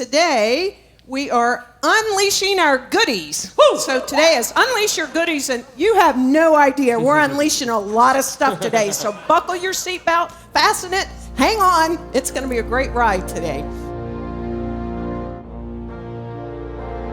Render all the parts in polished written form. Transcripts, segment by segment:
today we are unleashing our goodies. Woo! So today is Unleash Your Goodies, and you have no idea. We're unleashing a lot of stuff today. So buckle your seatbelt, fasten it, hang on. It's going to be a great ride today.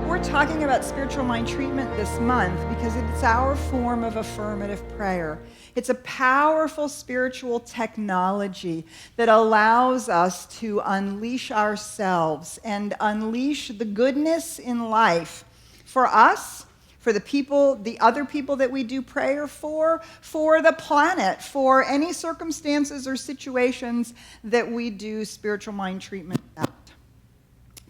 We're talking about spiritual mind treatment this month because it's our form of affirmative prayer. It's a powerful spiritual technology that allows us to unleash ourselves and unleash the goodness in life for us, for the other people that we do prayer for the planet, for any circumstances or situations that we do spiritual mind treatment about.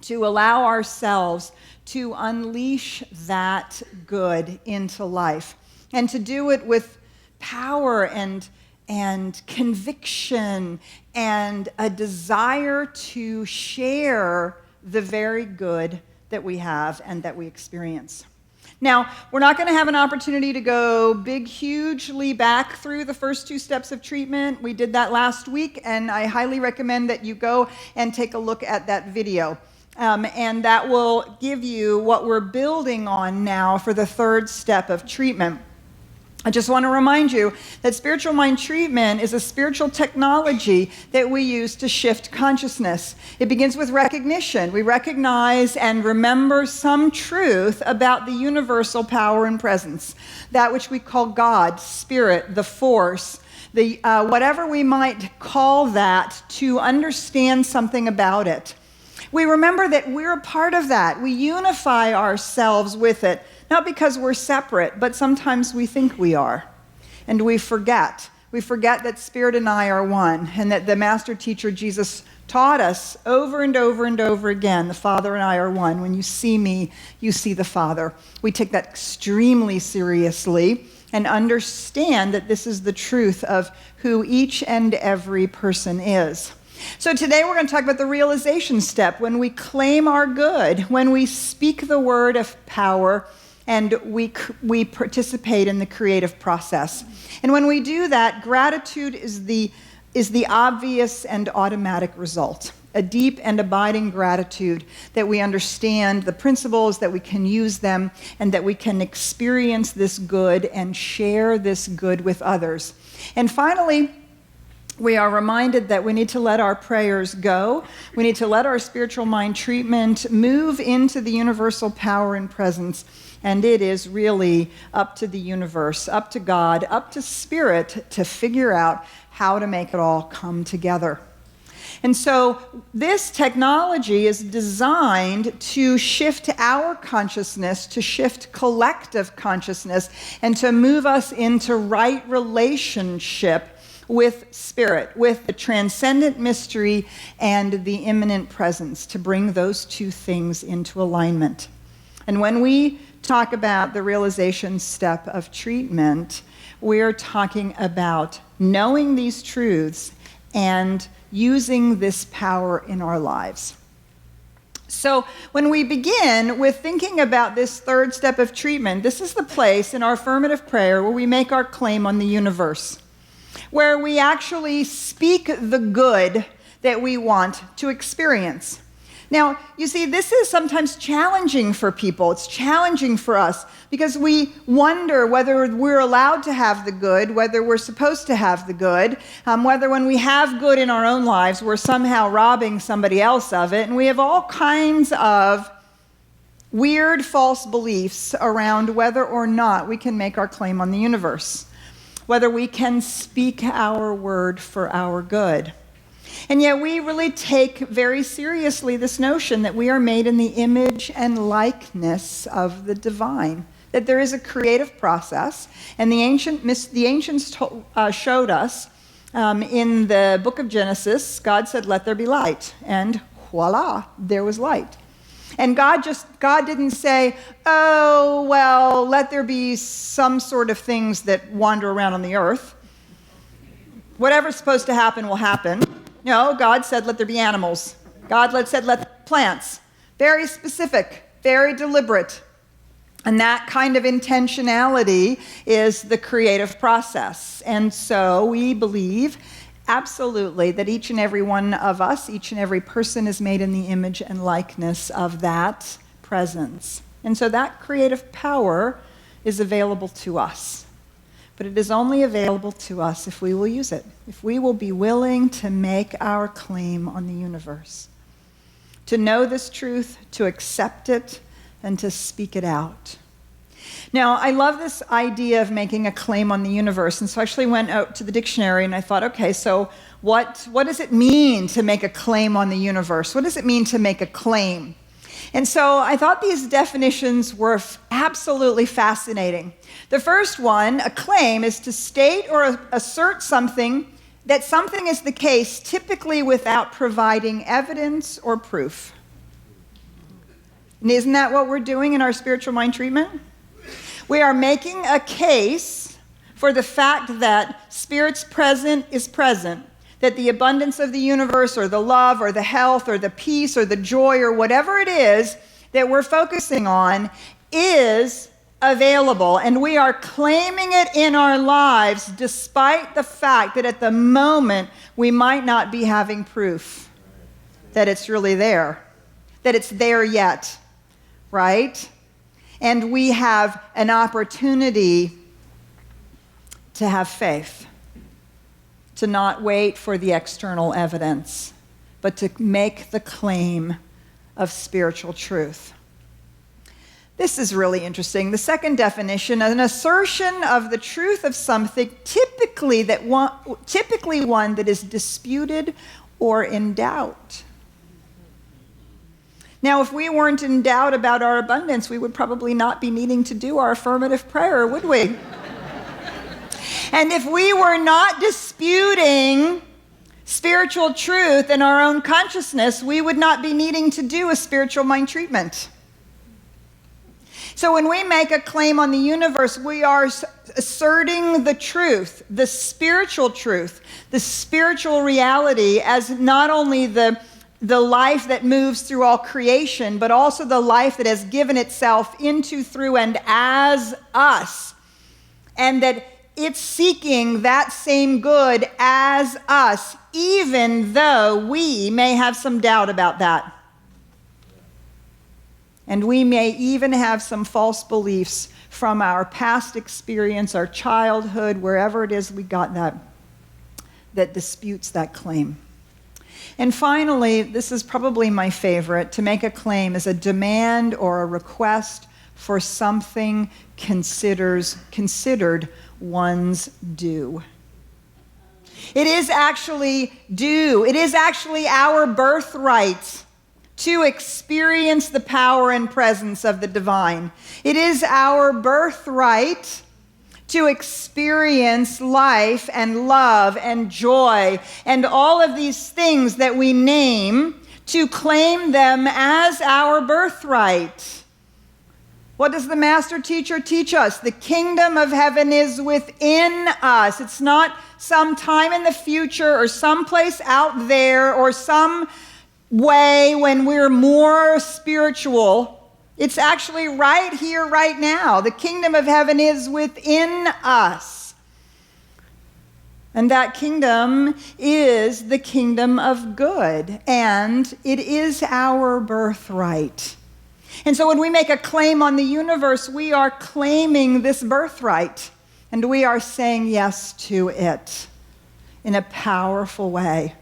To allow ourselves to unleash that good into life and to do it with power and conviction and a desire to share the very good that we have and that we experience. Now, we're not going to have an opportunity to go hugely back through the first 2 steps of treatment. We did that last week, and I highly recommend that you go and take a look at that video. And that will give you what we're building on now for the 3rd step of treatment. I just want to remind you that spiritual mind treatment is a spiritual technology that we use to shift consciousness. It begins with recognition. We recognize and remember some truth about the universal power and presence, that which we call God, Spirit, the force, whatever we might call that, to understand something about it. We remember that we're a part of that. We unify ourselves with it, not because we're separate, but sometimes we think we are. And we forget. We forget that Spirit and I are one, and that the Master Teacher Jesus taught us over and over and over again, the Father and I are one. When you see me, you see the Father. We take that extremely seriously and understand that this is the truth of who each and every person is. So today we're going to talk about the realization step, when we claim our good, when we speak the word of power, and we participate in the creative process. And when we do that, gratitude is the obvious and automatic result, a deep and abiding gratitude that we understand the principles, that we can use them, and that we can experience this good and share this good with others. And finally, we are reminded that we need to let our prayers go. We need to let our spiritual mind treatment move into the universal power and presence. And it is really up to the universe, up to God, up to Spirit to figure out how to make it all come together. And so this technology is designed to shift our consciousness, to shift collective consciousness, and to move us into right relationship with Spirit, with the transcendent mystery and the immanent presence, to bring those 2 things into alignment. And when we talk about the realization step of treatment, we're talking about knowing these truths and using this power in our lives. So when we begin with thinking about this 3rd step of treatment, this is the place in our affirmative prayer where we make our claim on the universe, where we actually speak the good that we want to experience. Now, you see, this is sometimes challenging for people. It's challenging for us because we wonder whether we're allowed to have the good, whether we're supposed to have the good, whether when we have good in our own lives, we're somehow robbing somebody else of it. And we have all kinds of weird false beliefs around whether or not we can make our claim on the universe, whether we can speak our word for our good. And yet we really take very seriously this notion that we are made in the image and likeness of the divine, that there is a creative process. And the ancients showed us in the book of Genesis, God said, "Let there be light." And voila, there was light. And God didn't say, "Oh, well, let there be some sort of things that wander around on the earth. Whatever's supposed to happen will happen." No, God said, "Let there be animals." God said, "Let plants." Very specific, very deliberate. And that kind of intentionality is the creative process. And so we believe absolutely, that each and every one of us, each and every person is made in the image and likeness of that presence. And so that creative power is available to us. But it is only available to us if we will use it, if we will be willing to make our claim on the universe, to know this truth, to accept it, and to speak it out. Now, I love this idea of making a claim on the universe, and so I actually went out to the dictionary and I thought, okay, so what does it mean to make a claim on the universe? What does it mean to make a claim? And so I thought these definitions were absolutely fascinating. The first one, a claim, is to state or assert something, that something is the case, typically without providing evidence or proof. And isn't that what we're doing in our spiritual mind treatment? We are making a case for the fact that Spirit's present is present, that the abundance of the universe or the love or the health or the peace or the joy or whatever it is that we're focusing on is available. And we are claiming it in our lives despite the fact that at the moment we might not be having proof that it's really there, that it's there yet, right? And we have an opportunity to have faith, to not wait for the external evidence, but to make the claim of spiritual truth. This is really interesting. The second definition, an assertion of the truth of something, typically one that is disputed or in doubt. Now, if we weren't in doubt about our abundance, we would probably not be needing to do our affirmative prayer, would we? And if we were not disputing spiritual truth in our own consciousness, we would not be needing to do a spiritual mind treatment. So when we make a claim on the universe, we are asserting the truth, the spiritual reality as not only the life that moves through all creation, but also the life that has given itself into, through, and as us. And that it's seeking that same good as us, even though we may have some doubt about that. And we may even have some false beliefs from our past experience, our childhood, wherever it is we got that disputes that claim. And finally, this is probably my favorite, to make a claim is a demand or a request for something considered one's due. It is actually due. It is actually our birthright to experience the power and presence of the divine. It is our birthright to experience life and love and joy and all of these things that we name, to claim them as our birthright. What does the master teacher teach us? The kingdom of heaven is within us. It's not some time in the future or someplace out there or some way when we're more spiritual. It's actually right here, right now. The kingdom of heaven is within us. And that kingdom is the kingdom of good, and it is our birthright. And so when we make a claim on the universe, we are claiming this birthright, and we are saying yes to it in a powerful way.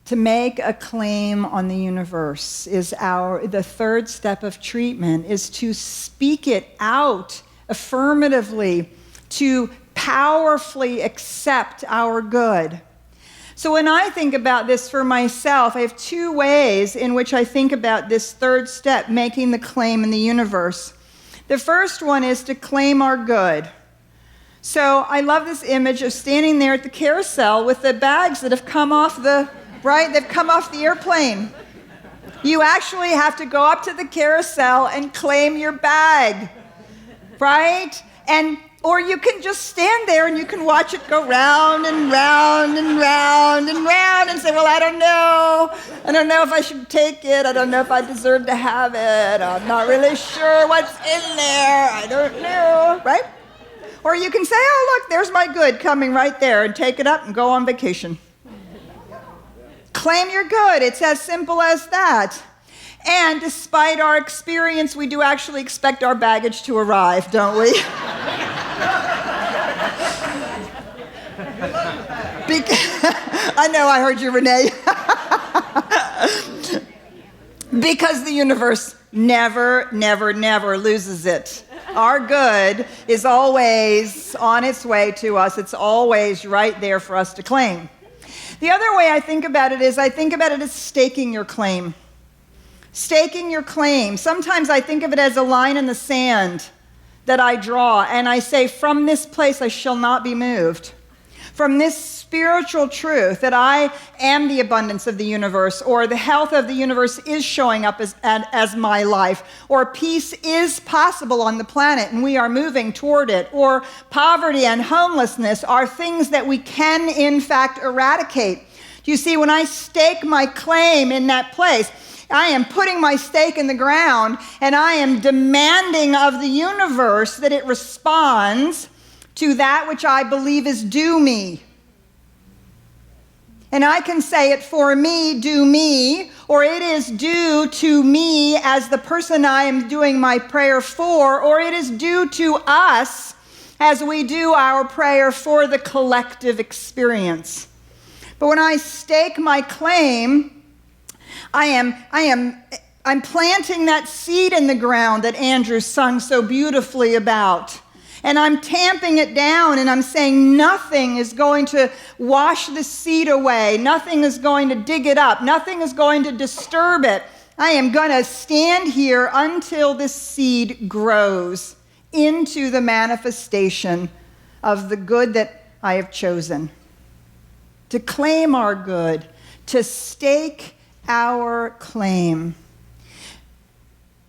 To make a claim on the universe is the third step of treatment, is to speak it out affirmatively, to powerfully accept our good. So when I think about this for myself, I have two ways in which I think about this third step, making the claim in the universe. The first one is to claim our good. So I love this image of standing there at the carousel with the bags that have come off they've come off the airplane. You actually have to go up to the carousel and claim your bag, right? Or you can just stand there and you can watch it go round and round and round and round and say, well, I don't know. I don't know if I should take it. I don't know if I deserve to have it. I'm not really sure what's in there. I don't know, right? Or you can say, oh, look, there's my good coming right there, and take it up and go on vacation. Claim your good. It's as simple as that. And despite our experience, we do actually expect our baggage to arrive, don't we? I know, I heard you, Renee. Because the universe never loses it. Our good is always on its way to us. It's always right there for us to claim. The other way I think about it is as staking your claim. Staking your claim. Sometimes I think of it as a line in the sand that I draw, and I say, from this place I shall not be moved. From this spiritual truth that I am the abundance of the universe, or the health of the universe is showing up as my life, or peace is possible on the planet and we are moving toward it, or poverty and homelessness are things that we can in fact eradicate. You see, when I stake my claim in that place, I am putting my stake in the ground and I am demanding of the universe that it responds to that which I believe is due me. And I can say it for me, due me, or it is due to me as the person I am doing my prayer for, or it is due to us as we do our prayer for the collective experience. But when I stake my claim, I'm planting that seed in the ground that Andrew sung so beautifully about. And I'm tamping it down and I'm saying nothing is going to wash the seed away. Nothing is going to dig it up. Nothing is going to disturb it. I am going to stand here until this seed grows into the manifestation of the good that I have chosen. To claim our good, to stake our claim.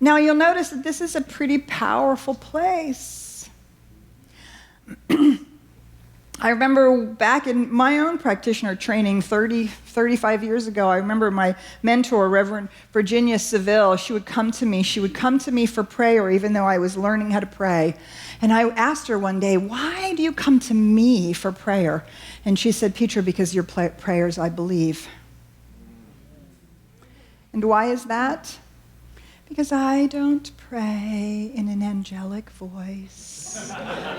Now you'll notice that this is a pretty powerful place. I remember back in my own practitioner training 35 years ago, I remember my mentor, Reverend Virginia Seville, she would come to me for prayer even though I was learning how to pray. And I asked her one day, why do you come to me for prayer? And she said, Petra, because your prayers I believe. And why is that? Because I don't pray in an angelic voice,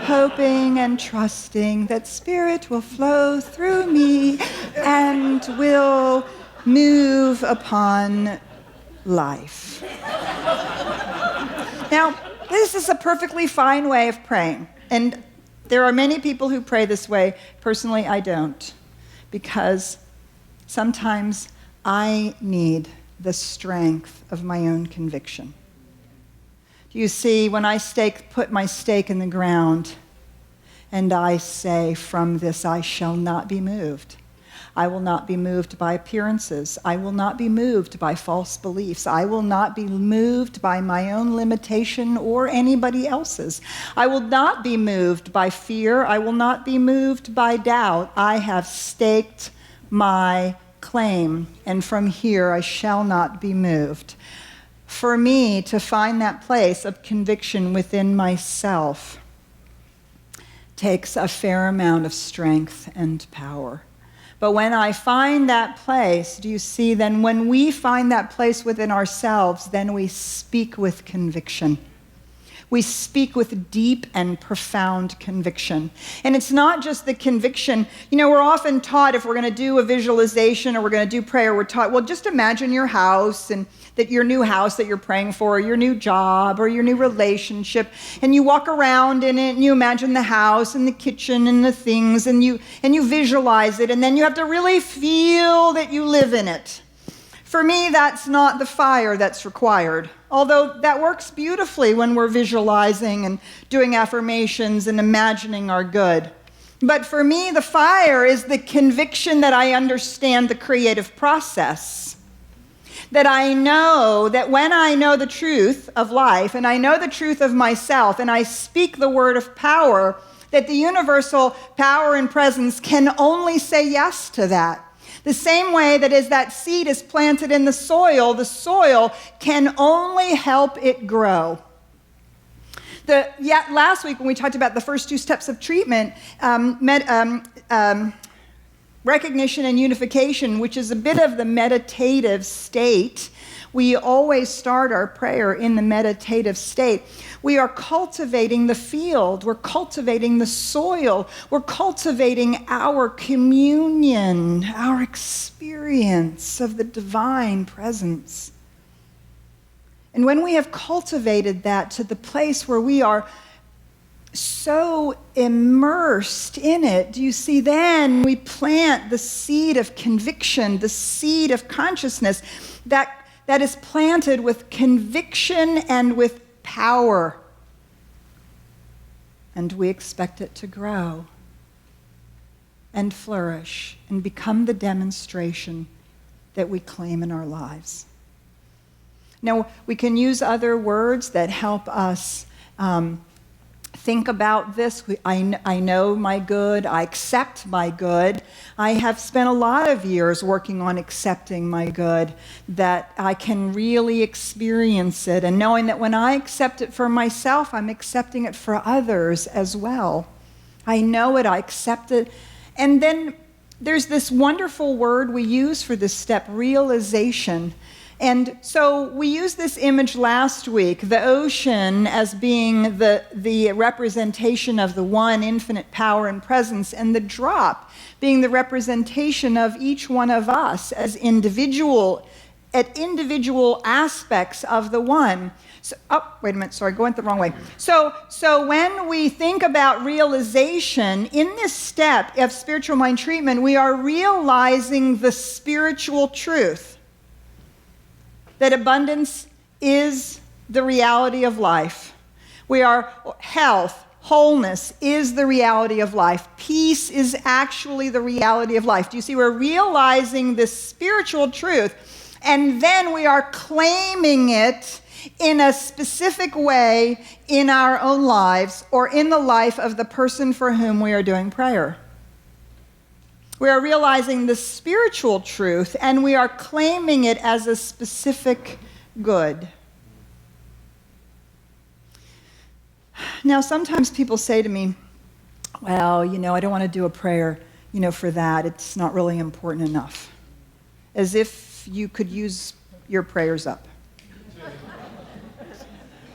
hoping and trusting that Spirit will flow through me and will move upon life. Now, this is a perfectly fine way of praying, and there are many people who pray this way. Personally, I don't, because sometimes I need the strength of my own conviction. Do you see, when I put my stake in the ground and I say, from this I shall not be moved. I will not be moved by appearances. I will not be moved by false beliefs. I will not be moved by my own limitation or anybody else's. I will not be moved by fear. I will not be moved by doubt. I have staked my claim, and from here I shall not be moved. For me to find that place of conviction within myself takes a fair amount of strength and power. But when I find that place, do you see, then when we find that place within ourselves, then we speak with conviction. We speak with deep and profound conviction. And it's not just the conviction. You know, we're often taught if we're going to do a visualization or we're going to do prayer, we're taught, well, just imagine your house and that your new house that you're praying for, or your new job, or your new relationship, and you walk around in it and you imagine the house and the kitchen and the things, and you visualize it, and then you have to really feel that you live in it. For me, that's not the fire that's required. Although that works beautifully when we're visualizing and doing affirmations and imagining our good. But for me, the fire is the conviction that I understand the creative process. That I know that when I know the truth of life and I know the truth of myself and I speak the word of power, that the universal power and presence can only say yes to that. The same way that as that seed is planted in the soil can only help it grow. Last week when we talked about the first 2 steps of treatment, recognition and unification, which is a bit of the meditative state. We always start our prayer in the meditative state. We are cultivating the field. We're cultivating the soil. We're cultivating our communion, our experience of the divine presence. And when we have cultivated that to the place where we are so immersed in it, do you see, then we plant the seed of conviction, the seed of consciousness that is planted with conviction and with power. And we expect it to grow and flourish and become the demonstration that we claim in our lives. Now, we can use other words that help us think about this. I know my good. I accept my good. I have spent a lot of years working on accepting my good, that I can really experience it, and knowing that when I accept it for myself, I'm accepting it for others as well. I know it. I accept it. And then there's this wonderful word we use for this step, realization. And so we used this image last week, the ocean as being the representation of the one infinite power and presence, and the drop being the representation of each one of us as individual aspects of the one. So, wait a minute, sorry, going the wrong way. So when we think about realization, in this step of spiritual mind treatment, we are realizing the spiritual truth that abundance is the reality of life. Health, wholeness is the reality of life. Peace is actually the reality of life. Do you see? We're realizing this spiritual truth, and then we are claiming it in a specific way in our own lives or in the life of the person for whom we are doing prayer. We are realizing the spiritual truth, and we are claiming it as a specific good. Now, sometimes people say to me, well, I don't want to do a prayer, for that. It's not really important enough. As if you could use your prayers up.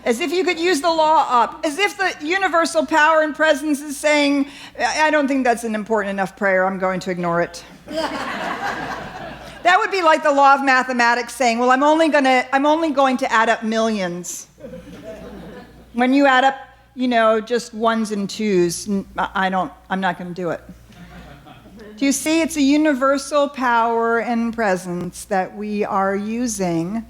As if you could use the law up. As if the universal power and presence is saying, I don't think that's an important enough prayer, I'm going to ignore it. That would be like the law of mathematics saying, well, I'm only going to add up millions. When you add up, just ones and twos, I'm not going to do it. Do you see? It's a universal power and presence that we are using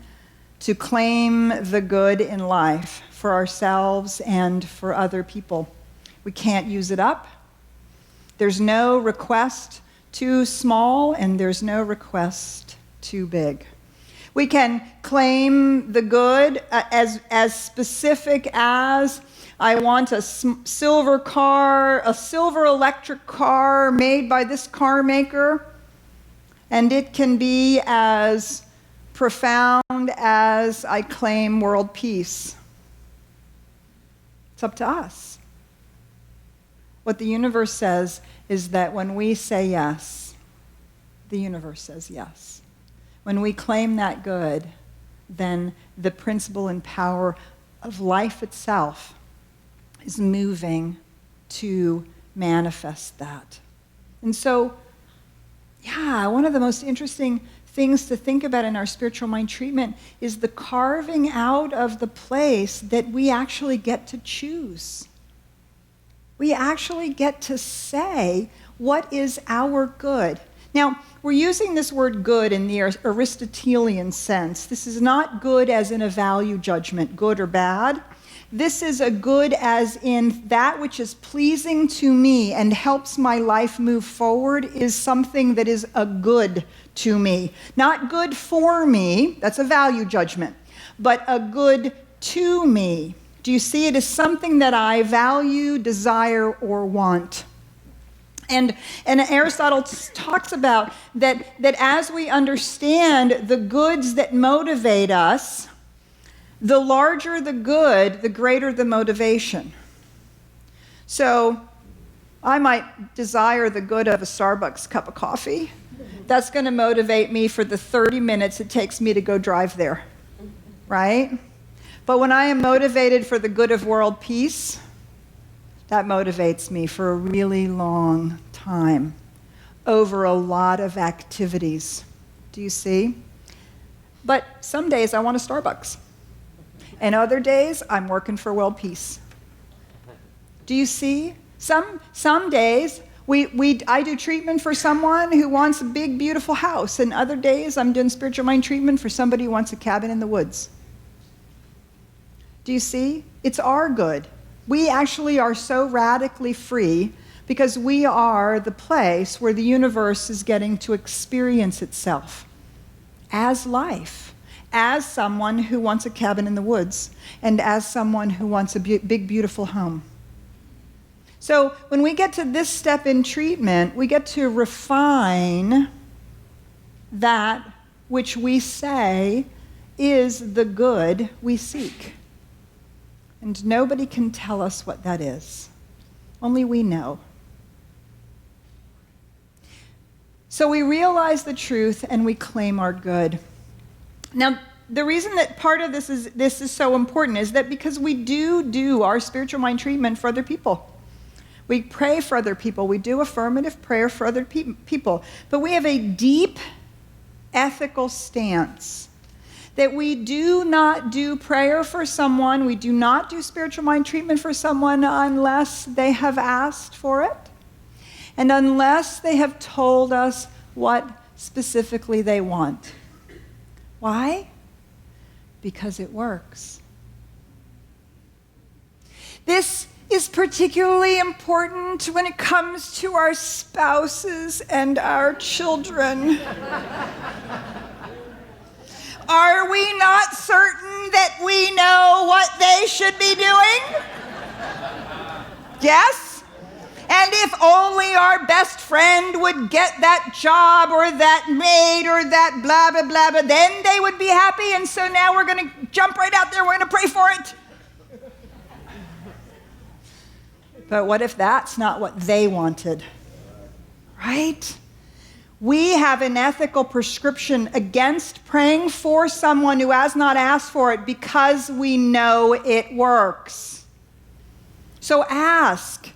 to claim the good in life for ourselves and for other people. We can't use it up. There's no request too small, and there's no request too big. We can claim the good as specific as, I want a silver car, a silver electric car made by this car maker, and it can be as profound as I claim world peace. It's up to us. What the universe says is that when we say yes, the universe says yes. When we claim that good, then the principle and power of life itself is moving to manifest that. And so, one of the most interesting things to think about in our spiritual mind treatment is the carving out of the place that we actually get to choose. We actually get to say what is our good. Now, we're using this word good in the Aristotelian sense. This is not good as in a value judgment, good or bad. This is a good as in that which is pleasing to me and helps my life move forward is something that is a good to me. Not good for me, that's a value judgment, but a good to me. Do you see? It is something that I value, desire, or want. And Aristotle talks about that as we understand the goods that motivate us, the larger the good, the greater the motivation. So I might desire the good of a Starbucks cup of coffee. That's going to motivate me for the 30 minutes it takes me to go drive there, right? But when I am motivated for the good of world peace, that motivates me for a really long time over a lot of activities. Do you see? But some days I want a Starbucks. And other days I'm working for world peace. Do you see? Some days I do treatment for someone who wants a big, beautiful house. And other days I'm doing spiritual mind treatment for somebody who wants a cabin in the woods. Do you see? It's our good. We actually are so radically free because we are the place where the universe is getting to experience itself as life, as someone who wants a cabin in the woods, and as someone who wants a big, beautiful home. So when we get to this step in treatment, we get to refine that which we say is the good we seek. And nobody can tell us what that is. Only we know. So we realize the truth and we claim our good. Now, the reason that part of this is so important is that because we do our spiritual mind treatment for other people. We pray for other people. We do affirmative prayer for other people. But we have a deep ethical stance that we do not do prayer for someone, we do not do spiritual mind treatment for someone unless they have asked for it, and unless they have told us what specifically they want. Why? Because it works. This is particularly important when it comes to our spouses and our children. Are we not certain that we know what they should be doing? Yes? And if only our best friend would get that job or that maid or that blah, blah, blah, blah, then they would be happy, and so now we're going to jump right out there, we're going to pray for it. But what if that's not what they wanted? Right? We have an ethical prescription against praying for someone who has not asked for it because we know it works. So ask.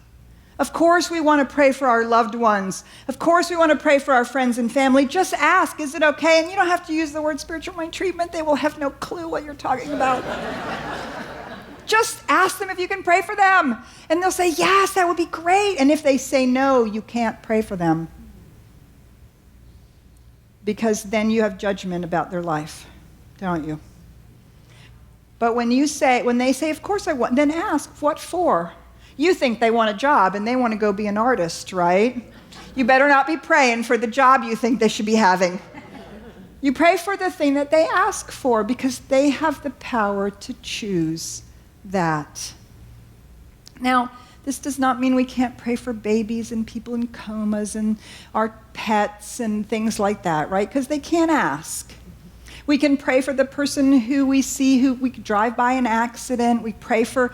Of course we want to pray for our loved ones. Of course we want to pray for our friends and family. Just ask, is it okay? And you don't have to use the word spiritual mind treatment. They will have no clue what you're talking about. Just ask them if you can pray for them. And they'll say, yes, that would be great. And if they say no, you can't pray for them. Because then you have judgment about their life, don't you? But when they say, of course I want, then ask, what for? You think they want a job and they want to go be an artist, right? You better not be praying for the job you think they should be having. You pray for the thing that they ask for because they have the power to choose that. Now, this does not mean we can't pray for babies and people in comas and our pets and things like that, right? Because they can't ask. We can pray for the person who we see who we drive by an accident. We pray for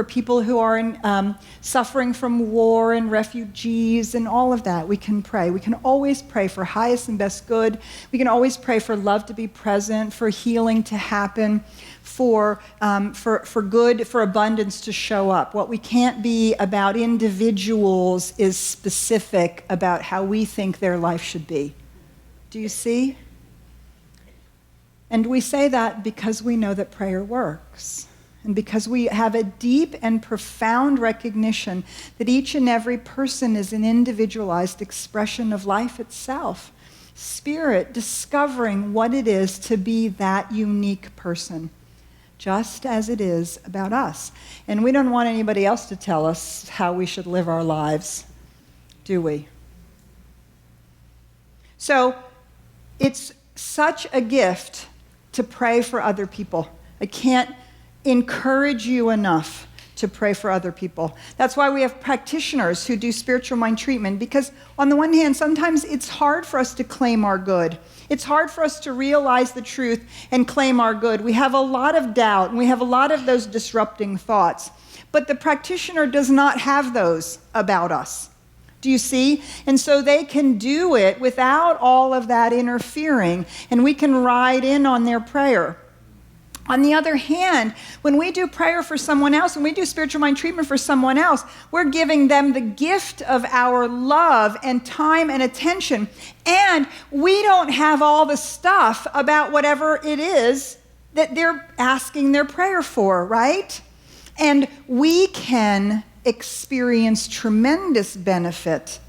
people who are suffering from war and refugees and all of that. We can pray. We can always pray for highest and best good. We can always pray for love to be present, for healing to happen, for good, for abundance to show up. What we can't be about individuals is specific about how we think their life should be. Do you see? And we say that because we know that prayer works. And because we have a deep and profound recognition that each and every person is an individualized expression of life itself. Spirit discovering what it is to be that unique person, just as it is about us. And we don't want anybody else to tell us how we should live our lives, do we? So it's such a gift to pray for other people. I can't encourage you enough to pray for other people. That's why we have practitioners who do spiritual mind treatment, because on the one hand, sometimes it's hard for us to claim our good. It's hard for us to realize the truth and claim our good. We have a lot of doubt, and we have a lot of those disrupting thoughts. But the practitioner does not have those about us. Do you see? And so they can do it without all of that interfering, and we can ride in on their prayer. On the other hand, when we do prayer for someone else, when we do spiritual mind treatment for someone else, we're giving them the gift of our love and time and attention. And we don't have all the stuff about whatever it is that they're asking their prayer for, right? And we can experience tremendous benefit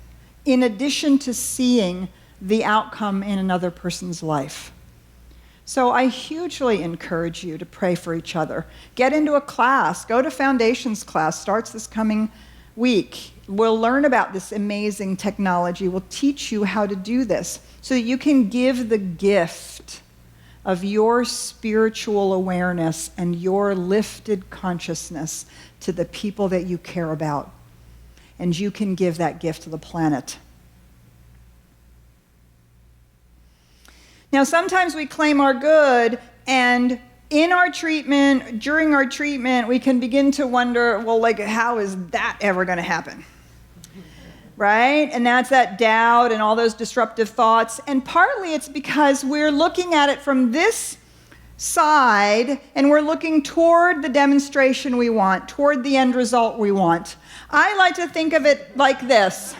in addition to seeing the outcome in another person's life. So I hugely encourage you to pray for each other. Get into a class. Go to Foundations class. Starts this coming week. We'll learn about this amazing technology. We'll teach you how to do this so that you can give the gift of your spiritual awareness and your lifted consciousness to the people that you care about. And you can give that gift to the planet. Now, sometimes we claim our good, and in our treatment, during our treatment, we can begin to wonder, well, like, how is that ever going to happen? Right? And that's that doubt and all those disruptive thoughts. And partly it's because we're looking at it from this side, and we're looking toward the demonstration we want, toward the end result we want. I like to think of it like this.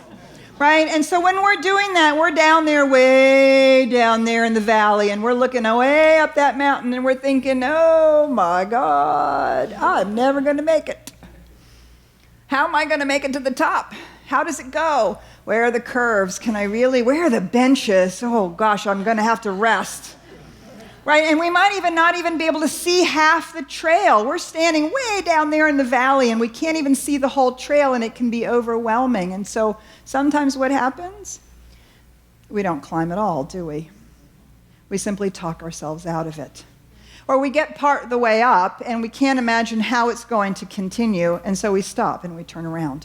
Right? And so when we're doing that, we're down there, way down there in the valley, and we're looking way up that mountain, and we're thinking, oh my God, I'm never going to make it. How am I going to make it to the top? How does it go? Where are the curves? Where are the benches? Oh gosh, I'm going to have to rest. Right? And we might not even be able to see half the trail. We're standing way down there in the valley, and we can't even see the whole trail, and it can be overwhelming. And so sometimes what happens? We don't climb at all, do we? We simply talk ourselves out of it. Or we get part of the way up, and we can't imagine how it's going to continue, and so we stop and we turn around.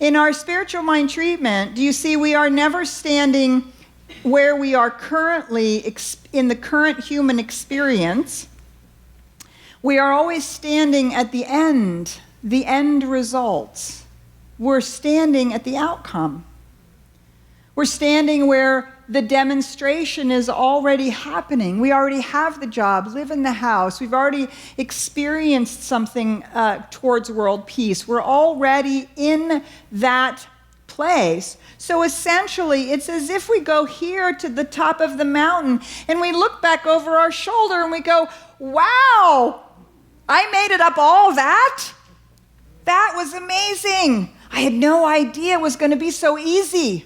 In our spiritual mind treatment, do you see we are never standing where we are currently in the current human experience. We are always standing at the end results. We're standing at the outcome. We're standing where the demonstration is already happening. We already have the job, live in the house. We've already experienced something towards world peace. We're already in that place. So essentially, it's as if we go here to the top of the mountain and we look back over our shoulder and we go, wow, I made it up all that? That was amazing. I had no idea it was going to be so easy.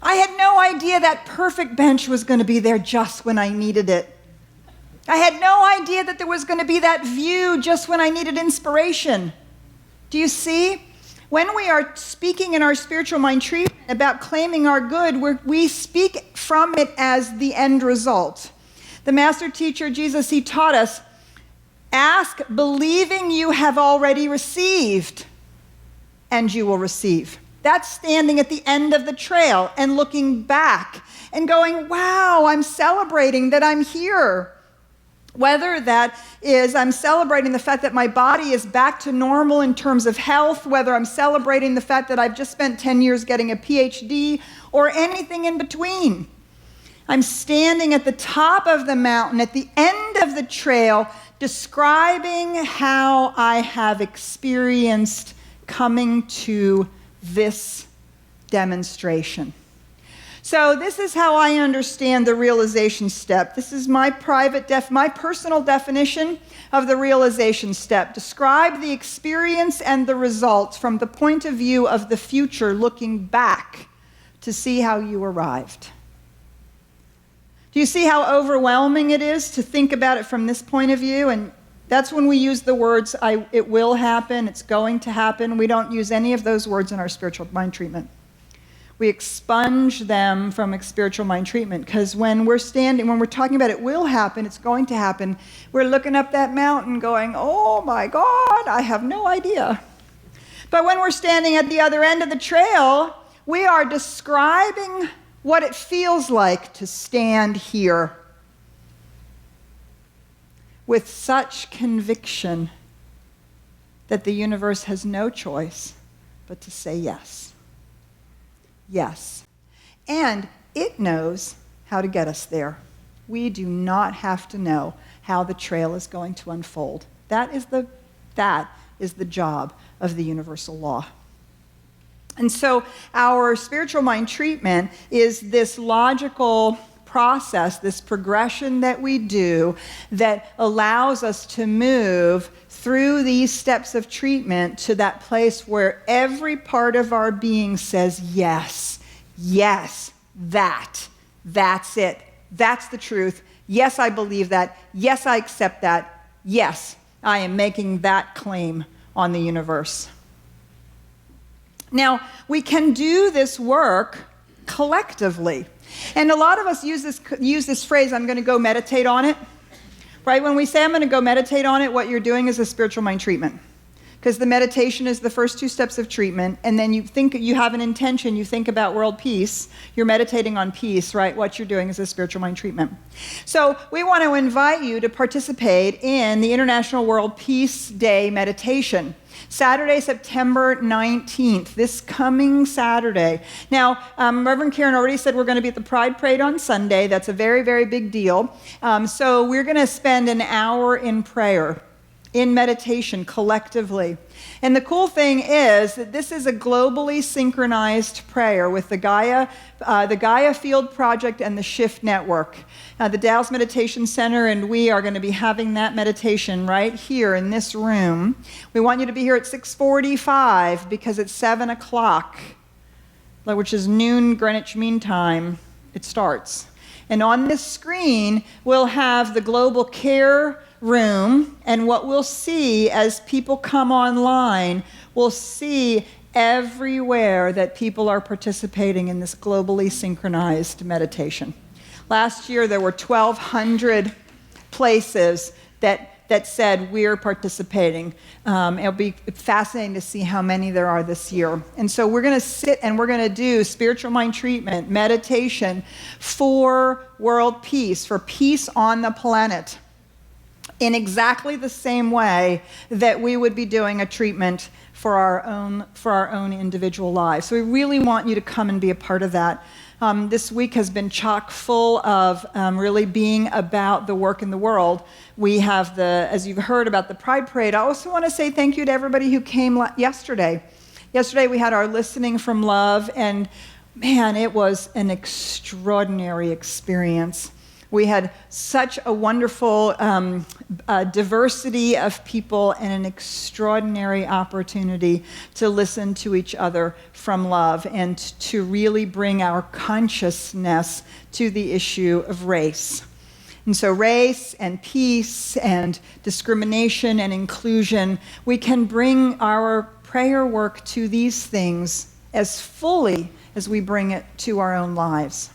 I had no idea that perfect bench was going to be there just when I needed it. I had no idea that there was going to be that view just when I needed inspiration. Do you see? When we are speaking in our spiritual mind treatment about claiming our good, we speak from it as the end result. The master teacher, Jesus, he taught us, ask believing you have already received, and you will receive. That's standing at the end of the trail and looking back and going, wow, I'm celebrating that I'm here. Whether that is I'm celebrating the fact that my body is back to normal in terms of health, whether I'm celebrating the fact that I've just spent 10 years getting a PhD, or anything in between. I'm standing at the top of the mountain, at the end of the trail, describing how I have experienced coming to this demonstration. So this is how I understand the realization step. This is my personal definition of the realization step. Describe the experience and the results from the point of view of the future, looking back to see how you arrived. Do you see how overwhelming it is to think about it from this point of view? And that's when we use the words, it will happen, it's going to happen. We don't use any of those words in our spiritual mind treatment. We expunge them from spiritual mind treatment, because when we're talking about it will happen, it's going to happen, we're looking up that mountain going, oh my God, I have no idea. But when we're standing at the other end of the trail, we are describing what it feels like to stand here with such conviction that the universe has no choice but to say yes. Yes. And it knows how to get us there. We do not have to know how the trail is going to unfold. That is the job of the universal law. And so our spiritual mind treatment is this logical process, this progression that we do that allows us to move through these steps of treatment to that place where every part of our being says, yes, yes, that's it. That's the truth. Yes, I believe that. Yes, I accept that. Yes, I am making that claim on the universe. Now, we can do this work collectively. And a lot of us use this phrase, I'm going to go meditate on it. Right? When we say I'm going to go meditate on it, what you're doing is a spiritual mind treatment. Because the meditation is the first 2 steps of treatment, and then you have an intention, you think about world peace, you're meditating on peace, right? What you're doing is a spiritual mind treatment. So we want to invite you to participate in the International World Peace Day meditation. Saturday, September 19th, this coming Saturday. Now, Reverend Karen already said we're going to be at the Pride Parade on Sunday. That's a very, very big deal. So we're going to spend an hour in prayer, in meditation, collectively. And the cool thing is that this is a globally synchronized prayer with the Gaia Field Project and the Shift Network. The Dallas Meditation Center and we are going to be having that meditation right here in this room. We want you to be here at 6:45 because at 7 o'clock, which is noon Greenwich Mean Time, it starts. And on this screen, we'll have the Global Care Room, and what we'll see as people come online, we'll see everywhere that people are participating in this globally synchronized meditation. Last year, there were 1,200 places that said we're participating. It'll be fascinating to see how many there are this year. And so we're going to sit and we're going to do spiritual mind treatment, meditation for world peace, for peace on the planet, in exactly the same way that we would be doing a treatment for our own individual lives. So we really want you to come and be a part of that. This week has been chock full of really being about the work in the world. We have as you've heard about the Pride Parade. I also want to say thank you to everybody who came yesterday. Yesterday we had our Listening from Love, and man, it was an extraordinary experience. We had such a wonderful diversity of people and an extraordinary opportunity to listen to each other from love and to really bring our consciousness to the issue of race. And so race and peace and discrimination and inclusion, we can bring our prayer work to these things as fully as we bring it to our own lives.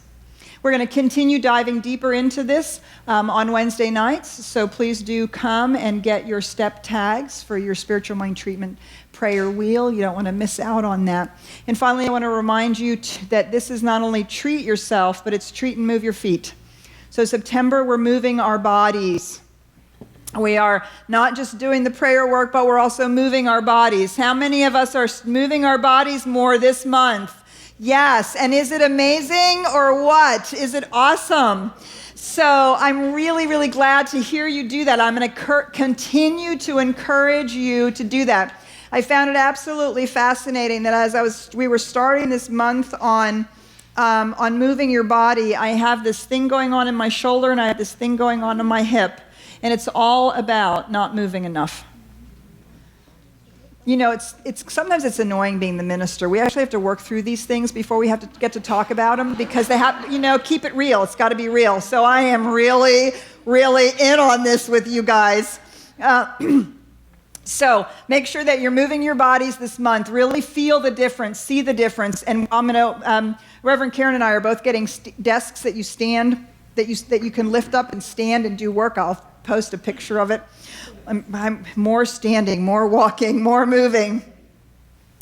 We're going to continue diving deeper into this on Wednesday nights, so please do come and get your step tags for your spiritual mind treatment prayer wheel. You don't want to miss out on that. And finally, I want to remind you that this is not only treat yourself, but it's treat and move your feet. So September, we're moving our bodies. We are not just doing the prayer work, but we're also moving our bodies. How many of us are moving our bodies more this month? Yes, and is it amazing or what? Is it awesome? So I'm really, really glad to hear you do that. I'm going to continue to encourage you to do that. I found it absolutely fascinating that as we were starting this month on moving your body, I have this thing going on in my shoulder and I have this thing going on in my hip, and it's all about not moving enough. You know, it's sometimes it's annoying being the minister. We actually have to work through these things before we have to get to talk about them because they have, keep it real. It's got to be real. So I am really, really in on this with you guys. So make sure that you're moving your bodies this month. Really feel the difference, see the difference. And Reverend Karen and I are both getting desks that you stand, that you can lift up and stand and do work. I'll post a picture of it. I'm more standing, more walking, more moving.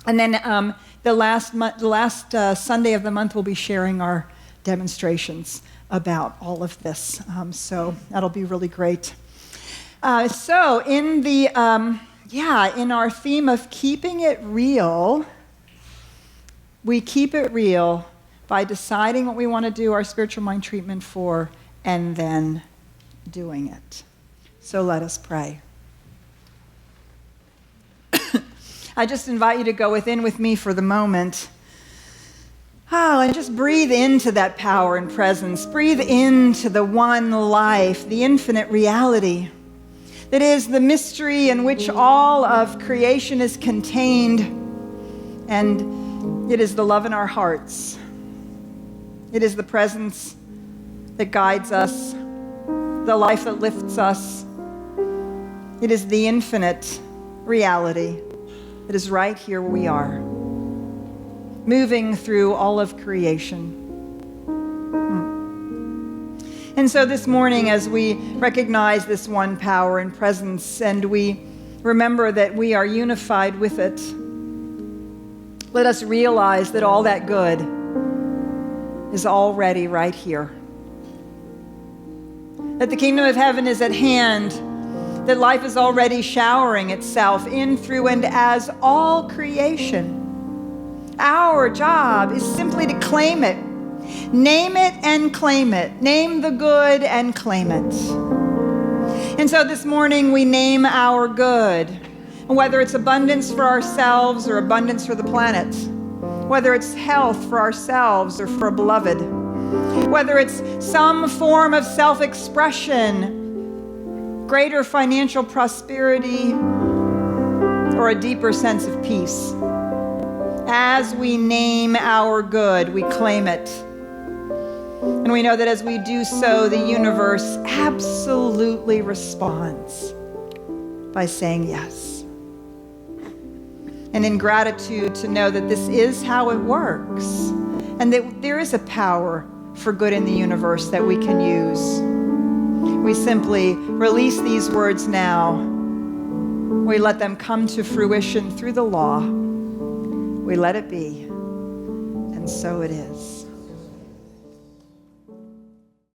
And then the last Sunday of the month, we'll be sharing our demonstrations about all of this. So that'll be really great. So in our theme of keeping it real, we keep it real by deciding what we want to do our spiritual mind treatment for and then doing it. So let us pray. I just invite you to go within with me for the moment. And just breathe into that power and presence. Breathe into the one life, the infinite reality that is the mystery in which all of creation is contained, and it is the love in our hearts. It is the presence that guides us, the life that lifts us. It is the infinite reality that is right here where we are, moving through all of creation. And so this morning, as we recognize this one power and presence, and we remember that we are unified with it, let us realize that all that good is already right here. That the kingdom of heaven is at hand, that life is already showering itself in, through, and as all creation. Our job is simply to claim it. Name it and claim it. Name the good and claim it. And so this morning we name our good, whether it's abundance for ourselves or abundance for the planet, whether it's health for ourselves or for a beloved, whether it's some form of self-expression, greater financial prosperity, or a deeper sense of peace. As we name our good, we claim it. And we know that as we do so, the universe absolutely responds by saying yes. And in gratitude to know that this is how it works, and that there is a power for good in the universe that we can use. We simply release these words now. We let them come to fruition through the law. We let it be, and so it is.